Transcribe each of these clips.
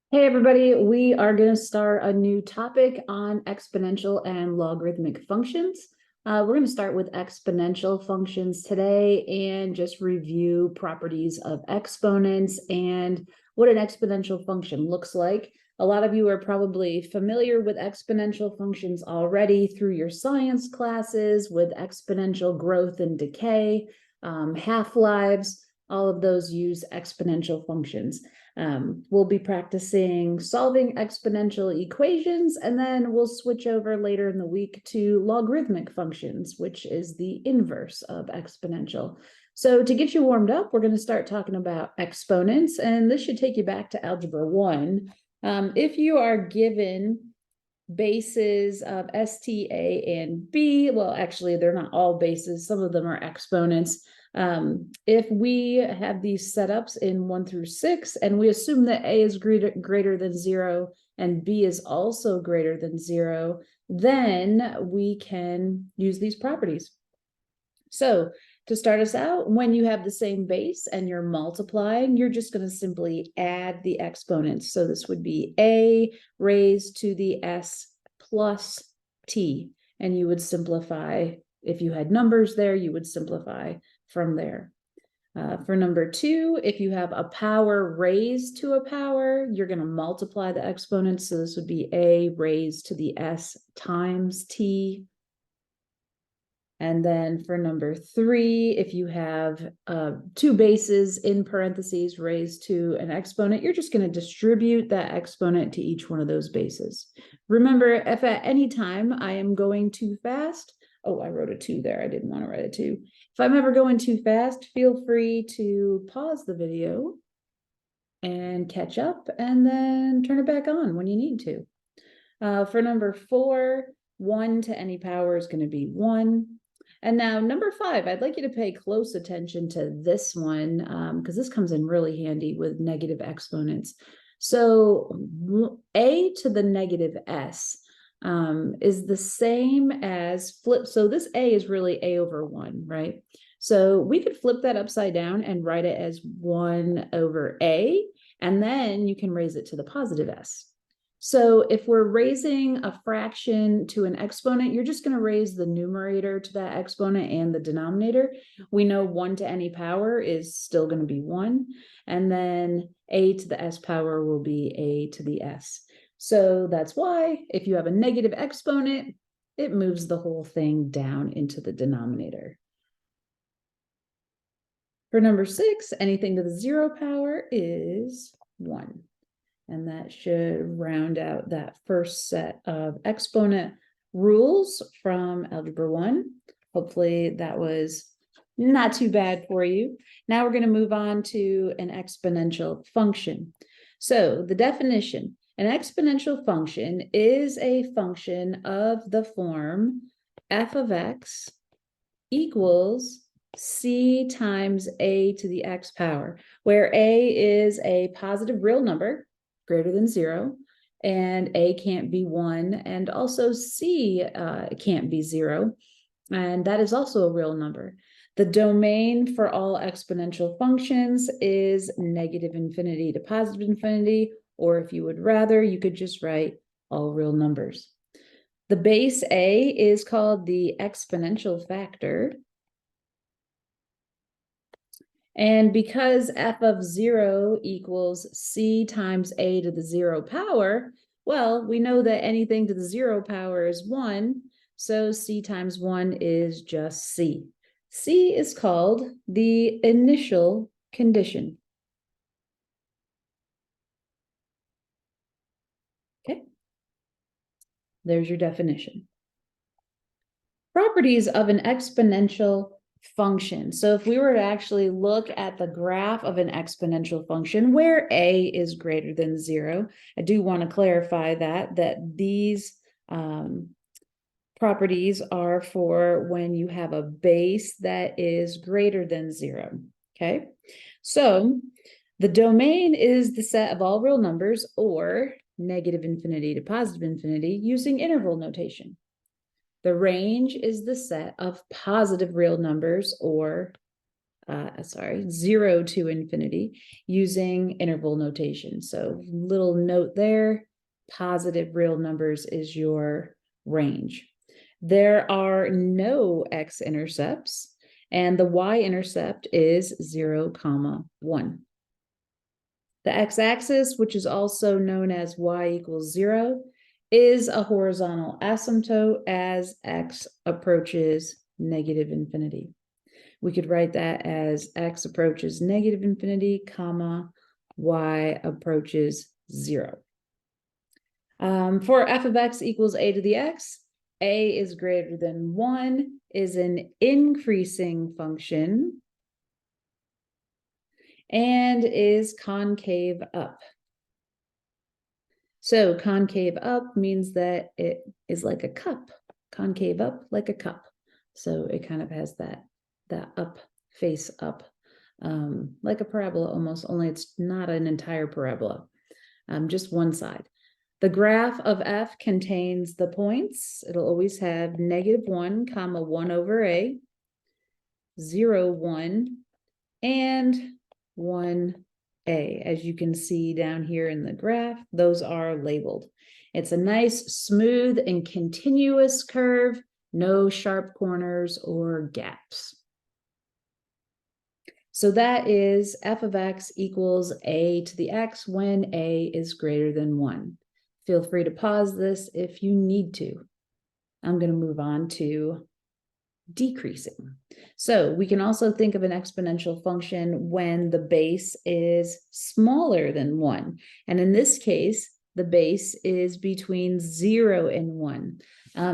Hey everybody, we are going to start a new topic on exponential and logarithmic functions. We're going to start with exponential functions today and just review properties of exponents and what an exponential function looks like. A lot of you are probably familiar with exponential functions already through your science classes with exponential growth and decay, half-lives. All of those use exponential functions. We'll be practicing solving exponential equations, and then we'll switch over later in the week to logarithmic functions, which is the inverse of exponential. So to get you warmed up, we're going to start talking about exponents, and this should take you back to Algebra 1. If you are given bases of ST, A, and B, well, actually, they're not all bases. Some of them are exponents. If we have these setups in 1 through 6, and we assume that A is greater than 0 and B is also greater than 0, then we can use these properties. So to start us out, when you have the same base and you're multiplying, you're just going to simply add the exponents. So this would be A raised to the S plus T. And you would simplify, if you had numbers there, you would simplify from there. For number 2, if you have a power raised to a power, you're going to multiply the exponents. So this would be A raised to the S times T. And then for number 3, if you have 2 bases in parentheses raised to an exponent, you're just going to distribute that exponent to each one of those bases. Remember, if at any time I am going too fast, oh, I wrote a 2 there. I didn't want to write a 2. If I'm ever going too fast, feel free to pause the video and catch up and then turn it back on when you need to. For number 4, 1 to any power is going to be 1. And now number 5, I'd like you to pay close attention to this one because this comes in really handy with negative exponents. So A to the negative S is the same as flip. So this A is really A over 1, right? So we could flip that upside down and write it as 1 over A, and then you can raise it to the positive S. So if we're raising a fraction to an exponent, you're just going to raise the numerator to that exponent and the denominator. We know 1 to any power is still going to be 1. And then A to the S power will be A to the S. So that's why if you have a negative exponent, it moves the whole thing down into the denominator. For number 6, anything to the 0 power is 1. And that should round out that first set of exponent rules from Algebra 1. Hopefully that was not too bad for you. Now we're going to move on to an exponential function. So the definition, an exponential function is a function of the form f of x equals c times a to the x power, where a is a positive real number greater than 0, and a can't be 1, and also c can't be 0, and that is also a real number. The domain for all exponential functions is negative infinity to positive infinity, or if you would rather, you could just write all real numbers. The base a is called the exponential factor. And because f of 0 equals c times a to the 0 power, well, we know that anything to the 0 power is 1, so c times 1 is just c. C is called the initial condition. Okay, there's your definition. Properties of an exponential function. So if we were to actually look at the graph of an exponential function where a is greater than 0, I do want to clarify that these properties are for when you have a base that is greater than 0. Okay, so the domain is the set of all real numbers, or negative infinity to positive infinity, using interval notation. The range is the set of positive real numbers, or 0 to infinity using interval notation. So little note there, positive real numbers is your range. There are no x-intercepts, and the y-intercept is 0, 1. The x-axis, which is also known as y equals 0, is a horizontal asymptote as x approaches negative infinity. We could write that as x approaches negative infinity, comma, y approaches 0. For f of x equals a to the x, a is greater than 1 is an increasing function and is concave up. So concave up means that it is like a cup, concave up like a cup. So it kind of has that up, face up, like a parabola almost, only it's not an entire parabola, just one side. The graph of f contains the points. It'll always have -1, 1 over a, 0, 1, and 1a. As you can see down here in the graph, those are labeled. It's a nice, smooth, and continuous curve, no sharp corners or gaps. So that is f of x equals a to the x when a is greater than 1. Feel free to pause this if you need to. I'm going to move on to decreasing. So we can also think of an exponential function when the base is smaller than 1. And in this case, the base is between 0 and 1.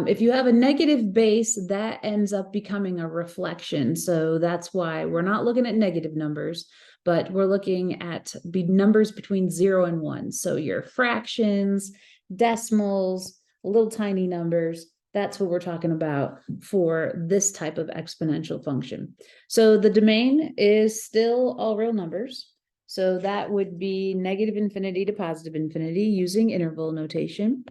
If you have a negative base, that ends up becoming a reflection. So that's why we're not looking at negative numbers, but we're looking at numbers between 0 and 1. So your fractions, decimals, little tiny numbers, that's what we're talking about for this type of exponential function. So the domain is still all real numbers. So that would be negative infinity to positive infinity using interval notation.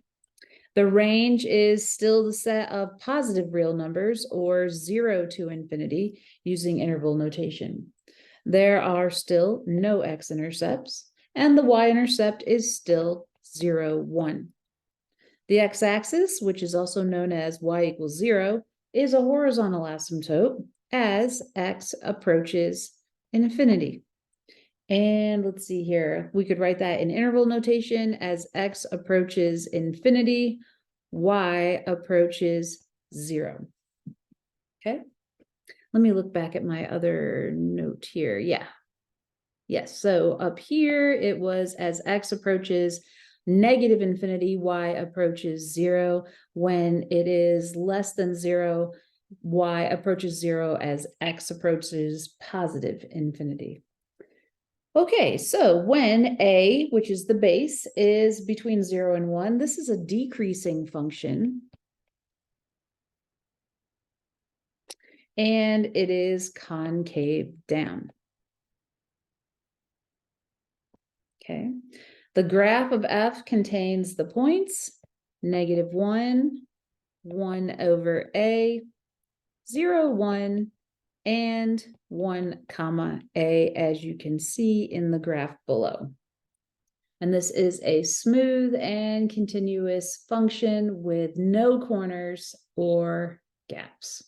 The range is still the set of positive real numbers, or 0 to infinity, using interval notation. There are still no x-intercepts, and the y-intercept is still 0, 1. The x-axis, which is also known as y equals 0, is a horizontal asymptote as x approaches infinity. And let's see here, we could write that in interval notation as x approaches infinity, y approaches 0. Okay, let me look back at my other note here. Yeah, yes, so up here it was as x approaches negative infinity, y approaches 0. When it is less than 0, y approaches 0 as x approaches positive infinity. Okay, so when a, which is the base, is between 0 and 1, this is a decreasing function. And it is concave down. Okay, the graph of f contains the points, -1, 1 over a, 0, 1, and 1, comma, a, as you can see in the graph below. And this is a smooth and continuous function with no corners or gaps.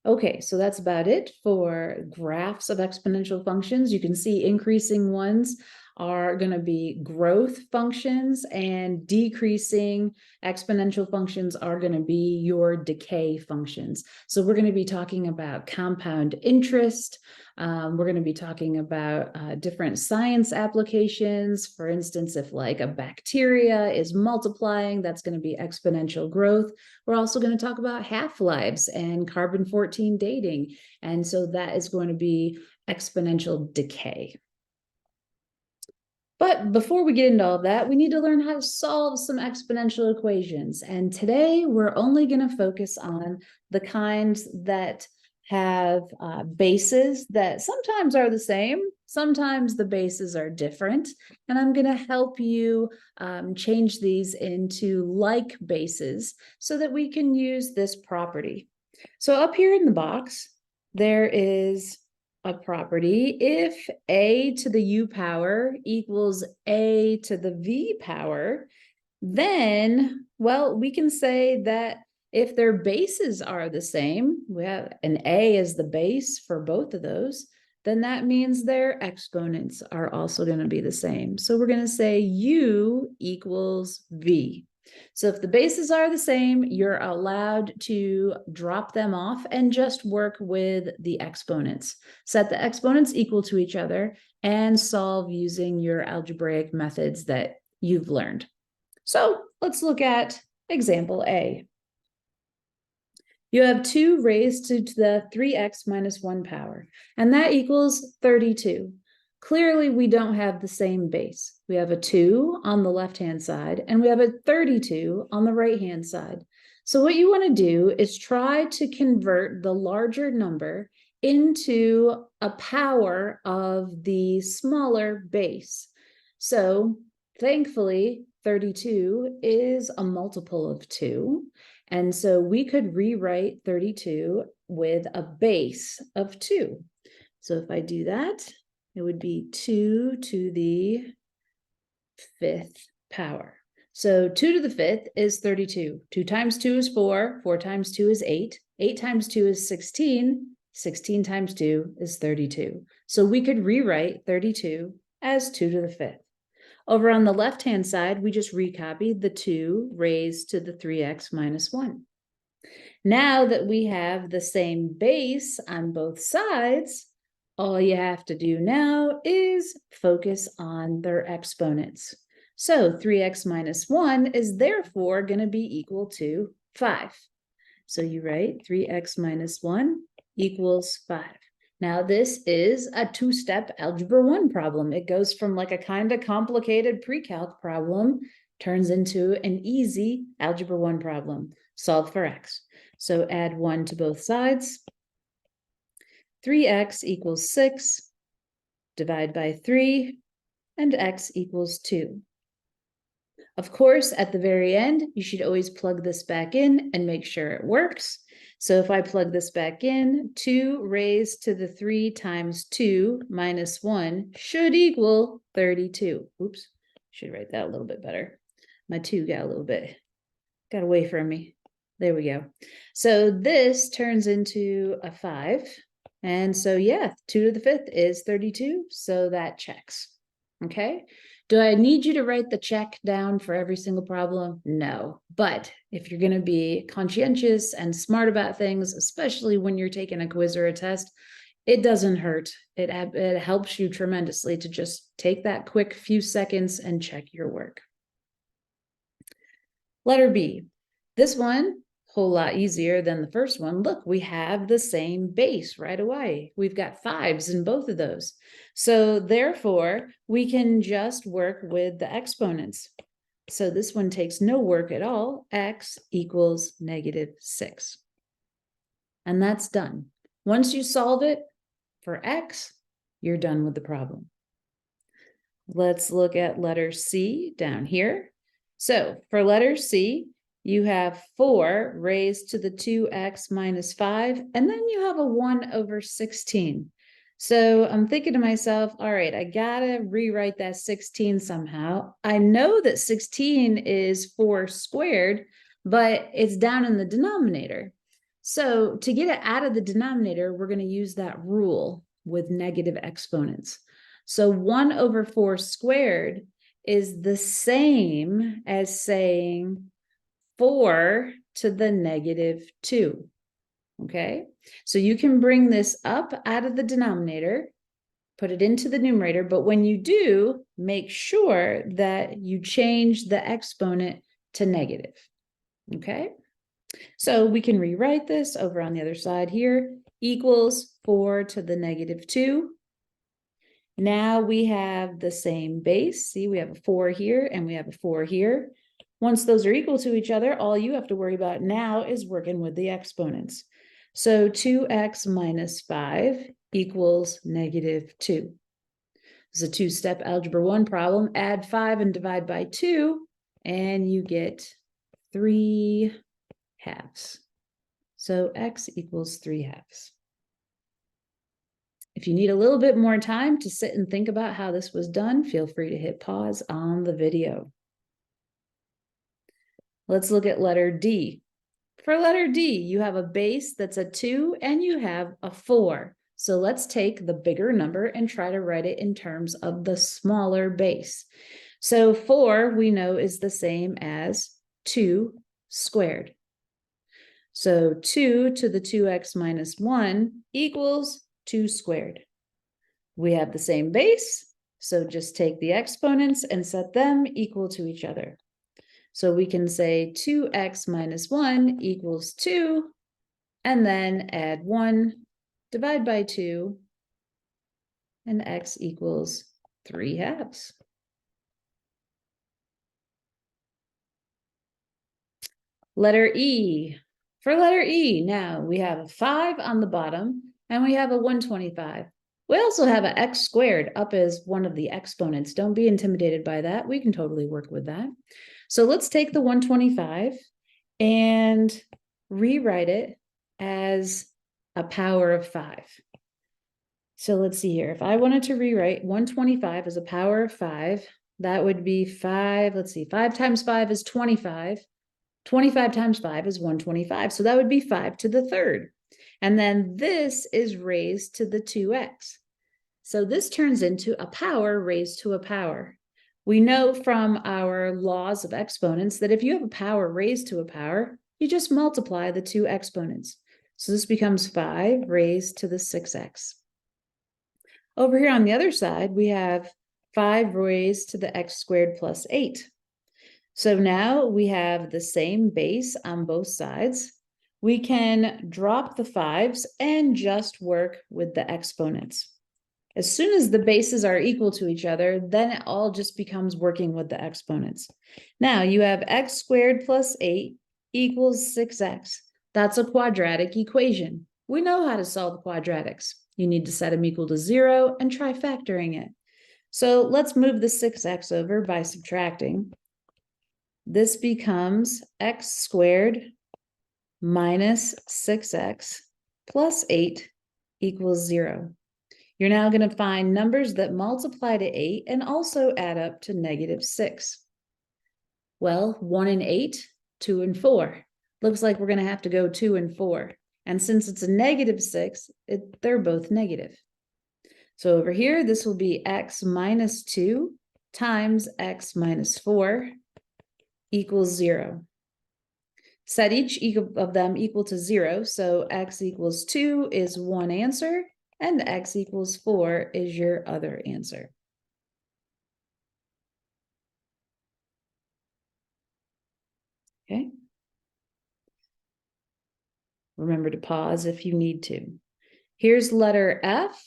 Okay, so that's about it for graphs of exponential functions. You can see increasing ones are going to be growth functions, and decreasing exponential functions are going to be your decay functions. So we're going to be talking about compound interest. We're going to be talking about different science applications. For instance, if like a bacteria is multiplying, that's going to be exponential growth. We're also going to talk about half-lives and carbon-14 dating. And so that is going to be exponential decay. But before we get into all of that, we need to learn how to solve some exponential equations. And today we're only going to focus on the kinds that have bases that sometimes are the same, sometimes the bases are different. And I'm going to help you change these into like bases so that we can use this property. So up here in the box, there is a property. If a to the u power equals a to the v power, then, well, we can say that if their bases are the same, we have an a as the base for both of those, then that means their exponents are also going to be the same. So we're going to say u equals v. So if the bases are the same, you're allowed to drop them off and just work with the exponents. Set the exponents equal to each other and solve using your algebraic methods that you've learned. So let's look at example A. You have 2 raised to the 3x minus 1 power, and that equals 32. Clearly, we don't have the same base. We have a 2 on the left-hand side, and we have a 32 on the right-hand side. So what you want to do is try to convert the larger number into a power of the smaller base. So thankfully, 32 is a multiple of 2. And so we could rewrite 32 with a base of 2. So if I do that, it would be 2 to the 5th power. So 2 to the 5th is 32. 2 times 2 is 4. 4 times 2 is 8. 8 times 2 is 16. 16 times 2 is 32. So we could rewrite 32 as 2 to the 5th. Over on the left-hand side, we just recopied the 2 raised to the 3x minus 1. Now that we have the same base on both sides, all you have to do now is focus on their exponents. So 3x minus 1 is therefore going to be equal to 5. So you write 3x minus 1 equals 5. Now, this is a 2-step algebra 1 problem. It goes from like a kind of complicated pre-calc problem, turns into an easy algebra 1 problem. Solve for x. So add 1 to both sides. 3x equals 6. Divide by 3, and x equals 2. Of course, at the very end, you should always plug this back in and make sure it works. So if I plug this back in, 2 raised to the 3 times 2 minus 1 should equal 32. Oops, should write that a little bit better. My 2 got away from me. There we go. So this turns into a 5. And so, yeah, 2 to the 5th is 32. So that checks. Okay. Do I need you to write the check down for every single problem? No. But if you're going to be conscientious and smart about things, especially when you're taking a quiz or a test, it doesn't hurt. It helps you tremendously to just take that quick few seconds and check your work. Letter B. This one, whole lot easier than the first one. Look, we have the same base right away. We've got 5s in both of those. So therefore, we can just work with the exponents. So this one takes no work at all. X equals -6. And that's done. Once you solve it for x, you're done with the problem. Let's look at letter C down here. So for letter C, you have 4 raised to the 2x minus 5, and then you have a 1 over 16. So I'm thinking to myself, all right, I gotta rewrite that 16 somehow. I know that 16 is 4 squared, but it's down in the denominator. So to get it out of the denominator, we're going to use that rule with negative exponents. So 1 over 4 squared is the same as saying 4 to the -2. Okay, so you can bring this up out of the denominator, put it into the numerator, but when you do, make sure that you change the exponent to negative. Okay, so we can rewrite this over on the other side here, equals 4 to the -2. Now we have the same base. See, we have a 4 here and we have a 4 here. Once those are equal to each other, all you have to worry about now is working with the exponents. So 2x minus 5 equals -2. This is a 2-step algebra 1 problem. Add 5 and divide by 2, and you get 3 halves. So x equals 3/2. If you need a little bit more time to sit and think about how this was done, feel free to hit pause on the video. Let's look at letter D. For letter D, you have a base that's a 2 and you have a 4. So let's take the bigger number and try to write it in terms of the smaller base. So 4 we know is the same as 2 squared. So 2 to the 2x minus 1 equals 2 squared. We have the same base, so just take the exponents and set them equal to each other. So we can say 2x minus 1 equals 2, and then add 1, divide by 2, and x equals 3/2. Letter E. For letter E, now we have a 5 on the bottom, and we have a 125. We also have an x squared up as one of the exponents. Don't be intimidated by that. We can totally work with that. So let's take the 125 and rewrite it as a power of 5. So let's see here. If I wanted to rewrite 125 as a power of 5, that would be 5. Let's see, 5 times 5 is 25. 25 times 5 is 125. So that would be 5 to the third. And then this is raised to the 2x. So this turns into a power raised to a power. We know from our laws of exponents that if you have a power raised to a power, you just multiply the two exponents. So this becomes 5 raised to the 6x. Over here on the other side, we have 5 raised to the x squared plus 8. So now we have the same base on both sides. We can drop the 5s and just work with the exponents. As soon as the bases are equal to each other, then it all just becomes working with the exponents. Now you have x squared plus 8 equals 6x. That's a quadratic equation. We know how to solve quadratics. You need to set them equal to 0 and try factoring it. So let's move the 6x over by subtracting. This becomes x squared minus 6x plus 8 equals 0. You're now going to find numbers that multiply to 8 and also add up to -6. Well, 1 and 8, 2 and 4. Looks like we're going to have to go 2 and 4. And since it's a -6, they're both negative. So over here, this will be x minus 2 times x minus 4 equals 0. Set each of them equal to 0, so x equals 2 is one answer, and x equals 4 is your other answer. Okay. Remember to pause if you need to. Here's letter F.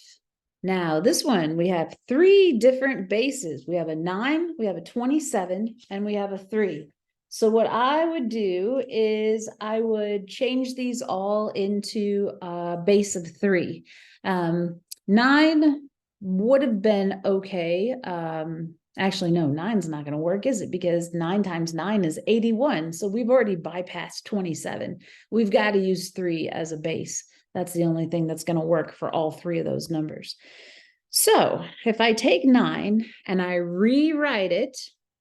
Now, this one, we have 3 different bases. We have a 9, we have a 27, and we have a 3. So what I would do is I would change these all into a base of 3. 9 would have been okay. Actually, no, 9's not going to work, is it? Because 9 times 9 is 81. So we've already bypassed 27. We've got to use 3 as a base. That's the only thing that's going to work for all 3 of those numbers. So if I take 9 and I rewrite it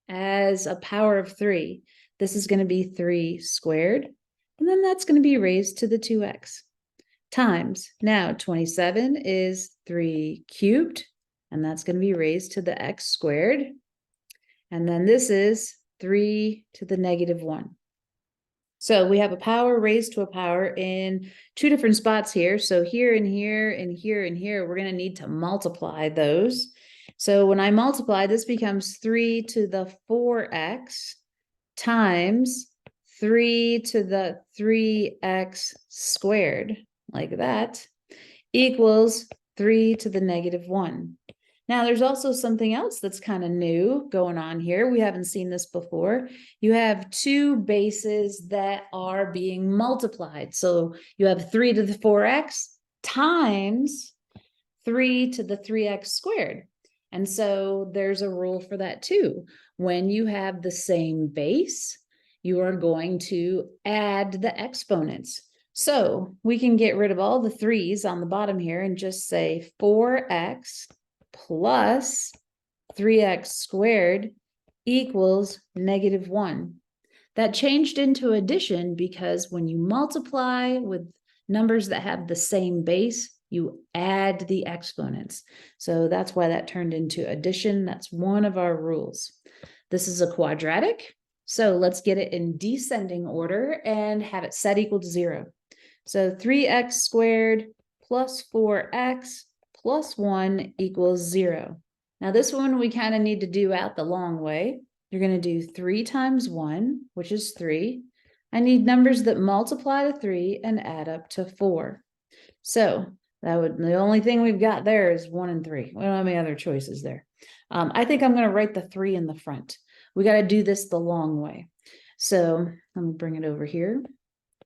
as a power of 3, this is going to be 3 squared. And then that's going to be raised to the 2x. Times, now 27 is 3 cubed. And that's going to be raised to the x squared. And then this is 3 to the -1. So we have a power raised to a power in 2 different spots here. So here and here and here and here, we're going to need to multiply those. So when I multiply, this becomes 3 to the 4x times 3 to the 3x squared, like that, equals 3 to the -1. Now, there's also something else that's kind of new going on here. We haven't seen this before. You have 2 bases that are being multiplied. So you have 3 to the 4x times 3 to the 3x squared. And so there's a rule for that too. When you have the same base, you are going to add the exponents. So we can get rid of all the 3's on the bottom here and just say 4x plus 3x squared equals -1. That changed into addition because when you multiply with numbers that have the same base, you add the exponents. So that's why that turned into addition. That's one of our rules. This is a quadratic. So let's get it in descending order and have it set equal to 0. So 3x squared plus 4x plus 1 equals 0. Now this one we kind of need to do out the long way. You're going to do 3 times 1, which is 3. I need numbers that multiply to 3 and add up to 4. So the only thing we've got there is 1 and 3. We don't have any other choices there. I think I'm going to write the 3 in the front. We got to do this the long way. So let me bring it over here.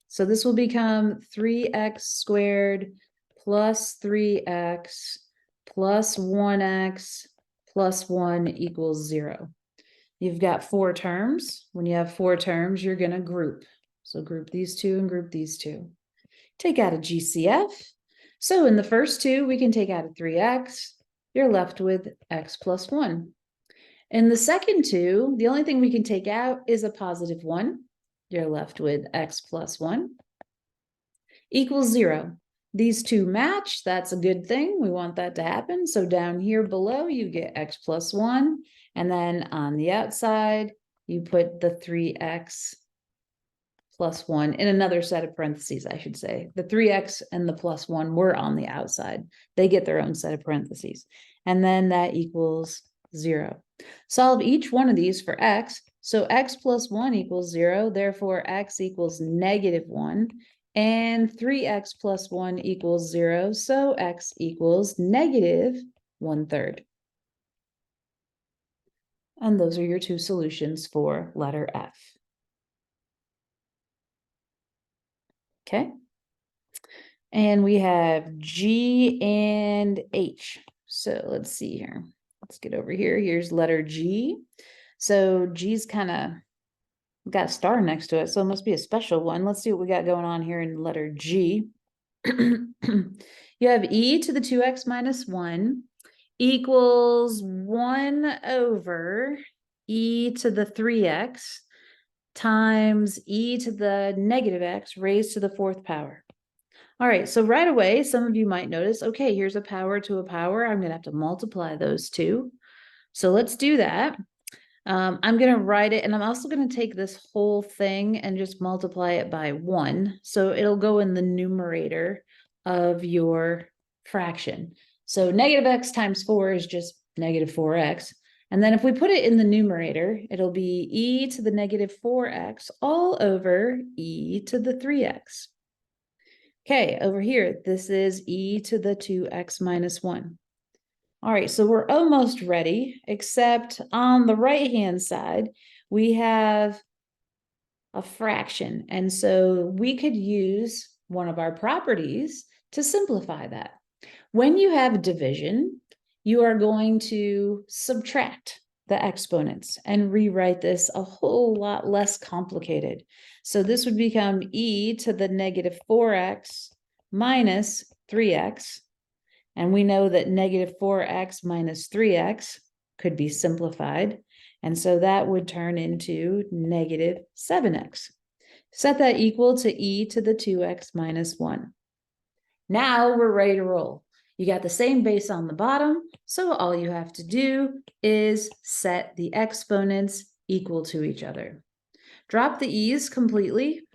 So this will become 3x squared plus 3x plus 1x plus 1 equals 0. You've got 4 terms. When you have 4 terms, you're going to group. So group these two and group these two. Take out a GCF. So in the first two, we can take out a 3x. You're left with x plus 1. In the second two, the only thing we can take out is a positive 1. You're left with x plus 1 equals 0. These two match. That's a good thing. We want that to happen. So down here below, you get x plus 1. And then on the outside, you put the 3x plus 1 in another set of parentheses, I should say. The 3x and the plus 1 were on the outside. They get their own set of parentheses. And then that equals 0. Solve each one of these for x. So x plus 1 equals 0. Therefore, x equals -1. And 3x plus 1 equals 0. So x equals -1/3. And those are your two solutions for letter F. Okay. And we have G and H. So let's see here. Let's get over here. Here's letter G. So G's kind of got a star next to it, so it must be a special one. Let's see what we got going on here in letter G. You have e to the 2x minus 1 equals 1 over e to the 3x times e to the -x raised to the 4th power. All right, so right away, some of you might notice, okay, here's a power to a power. I'm going to have to multiply those two. So let's do that. I'm going to write it, and I'm also going to take this whole thing and just multiply it by 1. So it'll go in the numerator of your fraction. So -x times 4 is just -4x. And then if we put it in the numerator, it'll be e to the -4x all over e to the 3x. Okay, over here, this is e to the 2x minus 1. All right, so we're almost ready, except on the right-hand side, we have a fraction. And so we could use one of our properties to simplify that. When you have division, you are going to subtract the exponents and rewrite this a whole lot less complicated. So this would become e to the -4x minus 3x. And we know that -4x minus 3x could be simplified. And so that would turn into -7x. Set that equal to e to the 2x minus 1. Now we're ready to roll. You got the same base on the bottom, so all you have to do is set the exponents equal to each other. Drop the e's completely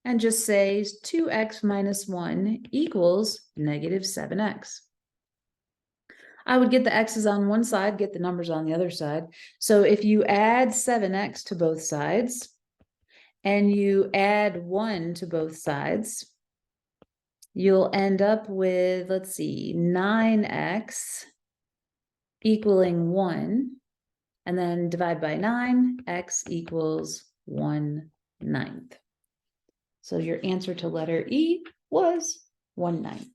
and just say 2x minus 1 equals -7x. I would get the x's on one side, get the numbers on the other side. So if you add 7x to both sides and you add 1 to both sides, you'll end up with, let's see, 9x equaling 1, and then divide by 9, x equals 1/9. So your answer to letter E was 1/9.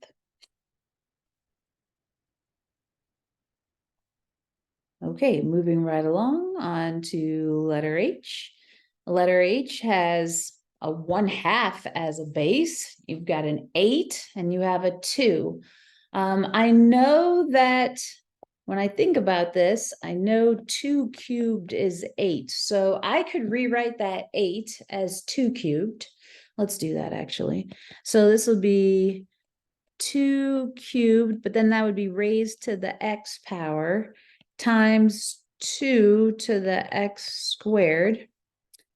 Okay, moving right along on to letter H. Letter H has a 1/2 as a base. You've got an 8 and you have a 2. I know that when I think about this, I know 2 cubed is 8. So I could rewrite that 8 as 2 cubed. Let's do that actually. So this will be 2 cubed, but then that would be raised to the x power times 2 to the x squared.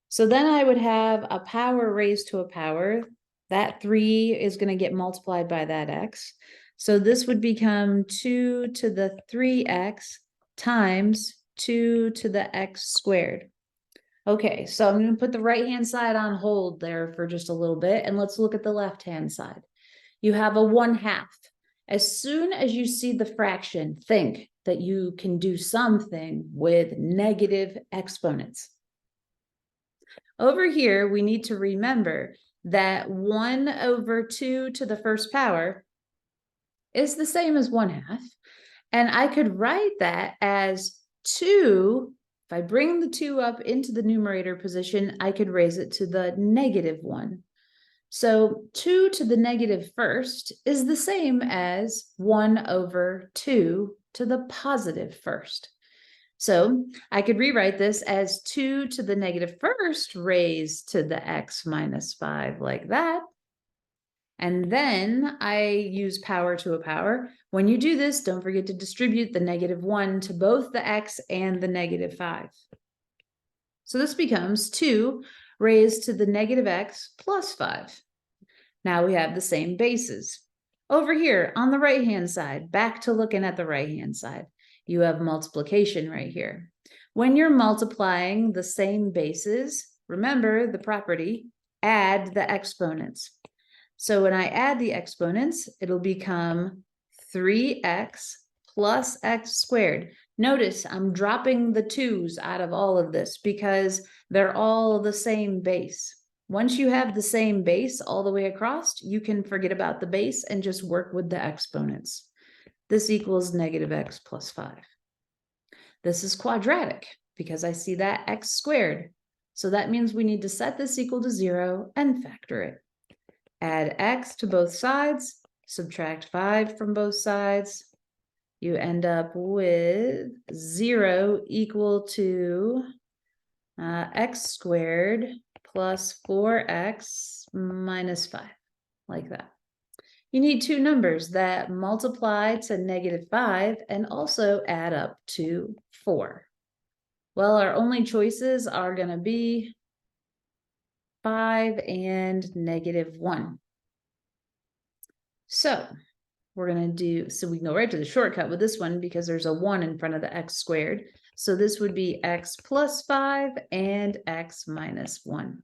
So then I would have a power raised to a power. That 3 is going to get multiplied by that x. So this would become 2 to the 3x times 2 to the x squared. Okay, so I'm going to put the right-hand side on hold there for just a little bit, and let's look at the left-hand side. You have a 1/2. As soon as you see the fraction, think that you can do something with negative exponents. Over here, we need to remember that 1/2 to the first power is the same as 1/2. And I could write that as 2. If I bring the 2 up into the numerator position, I could raise it to the -1. So 2 to the negative first is the same as 1/2 to the positive first. So I could rewrite this as 2 to the negative first raised to the x minus 5 like that. And then I use power to a power. When you do this, don't forget to distribute the -1 to both the x and the -5. So this becomes 2 raised to the -x plus 5. Now we have the same bases. Over here on the right-hand side, back to looking at the right-hand side, you have multiplication right here. When you're multiplying the same bases, remember the property, add the exponents. So when I add the exponents, it'll become 3x plus x squared. Notice I'm dropping the 2's out of all of this because they're all the same base. Once you have the same base all the way across, you can forget about the base and just work with the exponents. This equals -x plus 5. This is quadratic because I see that x squared. So that means we need to set this equal to 0 and factor it. Add x to both sides, subtract 5 from both sides. You end up with 0 equal to x squared plus 4x minus 5, like that. You need two numbers that multiply to -5 and also add up to 4. Well, our only choices are going to be 5 and -1. So we're going to do, so we can go right to the shortcut with this one because there's a 1 in front of the x squared. So this would be x plus 5 and x minus 1.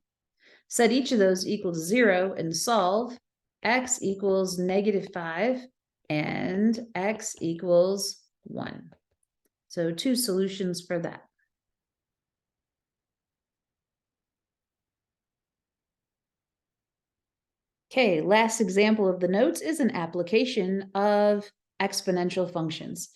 Set each of those equal to 0 and solve. X equals -5 and x equals 1. So two solutions for that. Okay, last example of the notes is an application of exponential functions.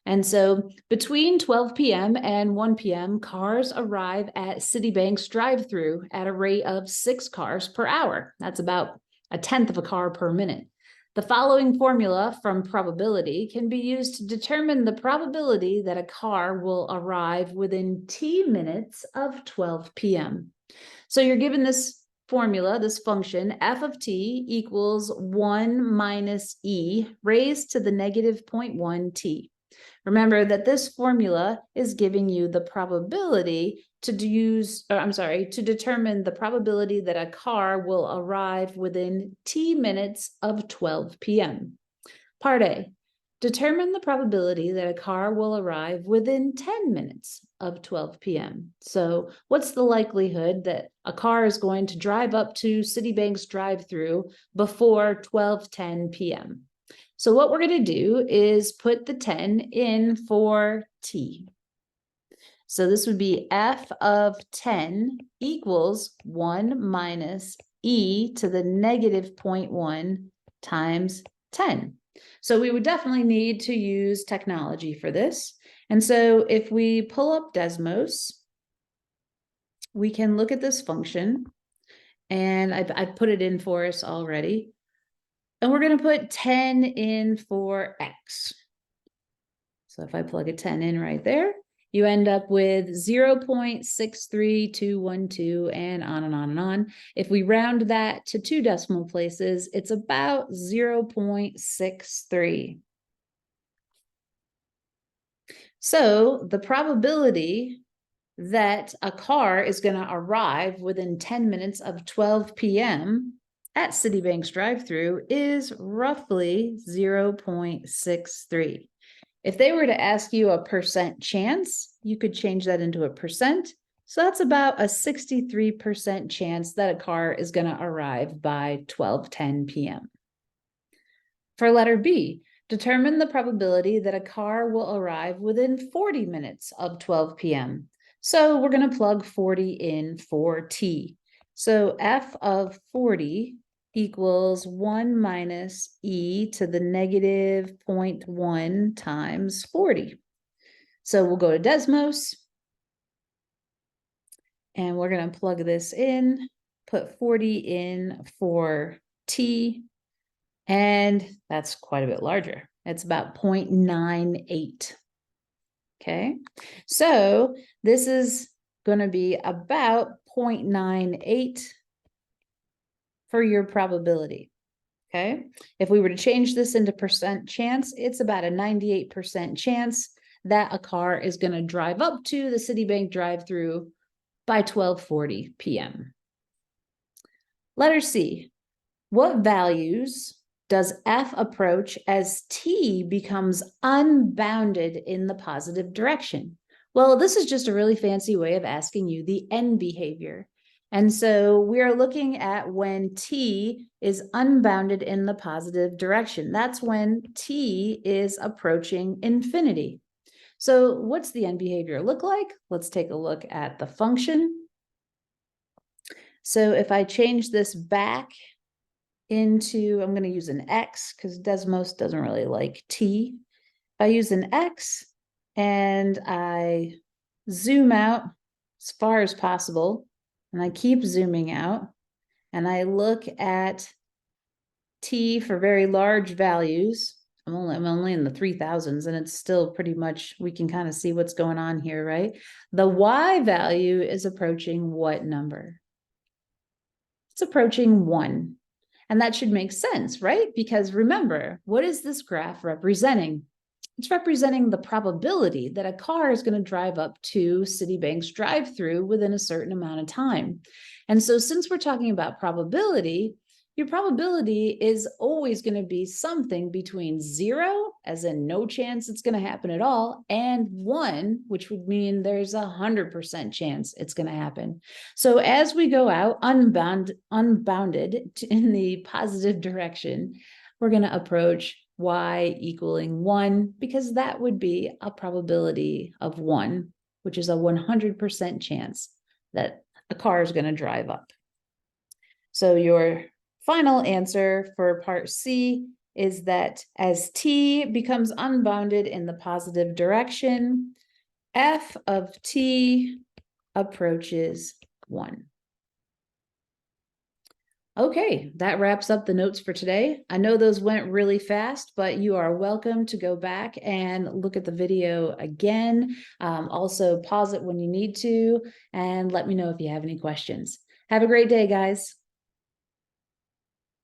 And so between 12 p.m. and 1 p.m., cars arrive at Citibank's drive-through at a rate of 6 cars per hour. That's about 1/10 of a car per minute. The following formula from probability can be used to determine the probability that a car will arrive within t minutes of 12 p.m. So you're given this formula, this function, f of t equals 1 minus e raised to the -0.1 t. Remember that this formula is giving you the probability to determine the probability that a car will arrive within t minutes of 12 p.m. Part A, determine the probability that a car will arrive within 10 minutes of 12 p.m. So what's the likelihood that a car is going to drive up to Citibank's drive-through before 12:10 p.m.? So what we're going to do is put the 10 in for t. So this would be f of 10 equals 1 minus e to the -0.1 times 10. So we would definitely need to use technology for this. And so if we pull up Desmos, we can look at this function And I've put it in for us already. And we're going to put 10 in for x. So if I plug a 10 in right there, you end up with 0.63212 and on and on and on. If we round that to 2 decimal places, it's about 0.63. So the probability that a car is going to arrive within 10 minutes of 12 p.m. at Citibank's drive-thru is roughly 0.63. If they were to ask you a percent chance, you could change that into a percent. So that's about a 63% chance that a car is going to arrive by 12:10 p.m. For letter B, determine the probability that a car will arrive within 40 minutes of 12 p.m. So we're going to plug 40 in for T. So F of 40 equals 1 minus e to the negative 0.1 times 40. So we'll go to Desmos, and we're going to plug this in, put 40 in for T, and that's quite a bit larger. It's about 0.98. Okay, so this is going to be about 0.98 for your probability. Okay, if we were to change this into percent chance, it's about a 98% chance that a car is going to drive up to the Citibank drive-thru by 12:40 p.m. Letter C, what values does F approach as T becomes unbounded in the positive direction? Well, this is just a really fancy way of asking you the end behavior. And so we are looking at when T is unbounded in the positive direction. That's when T is approaching infinity. So what's the end behavior look like? Let's take a look at the function. So if I change this back into, I'm going to use an X because Desmos doesn't really like T. If I use an X and I zoom out as far as possible, and I keep zooming out, and I look at T for very large values, I'm only in the 3000s, and it's still pretty much, we can kind of see what's going on here, right? The Y value is approaching what number? It's approaching 1. And that should make sense, right? Because remember, what is this graph representing? It's representing the probability that a car is going to drive up to Citibank's drive-thru within a certain amount of time. And so since we're talking about probability, your probability is always going to be something between 0, as in no chance it's going to happen at all, and 1, which would mean there's 100% chance it's going to happen. So as we go out unbounded in the positive direction, we're going to approach Y equaling 1, because that would be a probability of 1, which is a 100% chance that a car is going to drive up. So your final answer for part C is that as T becomes unbounded in the positive direction, F of T approaches 1. Okay, that wraps up the notes for today. I know those went really fast, but you are welcome to go back and look at the video again. Also pause it when you need to, and let me know if you have any questions. Have a great day, guys.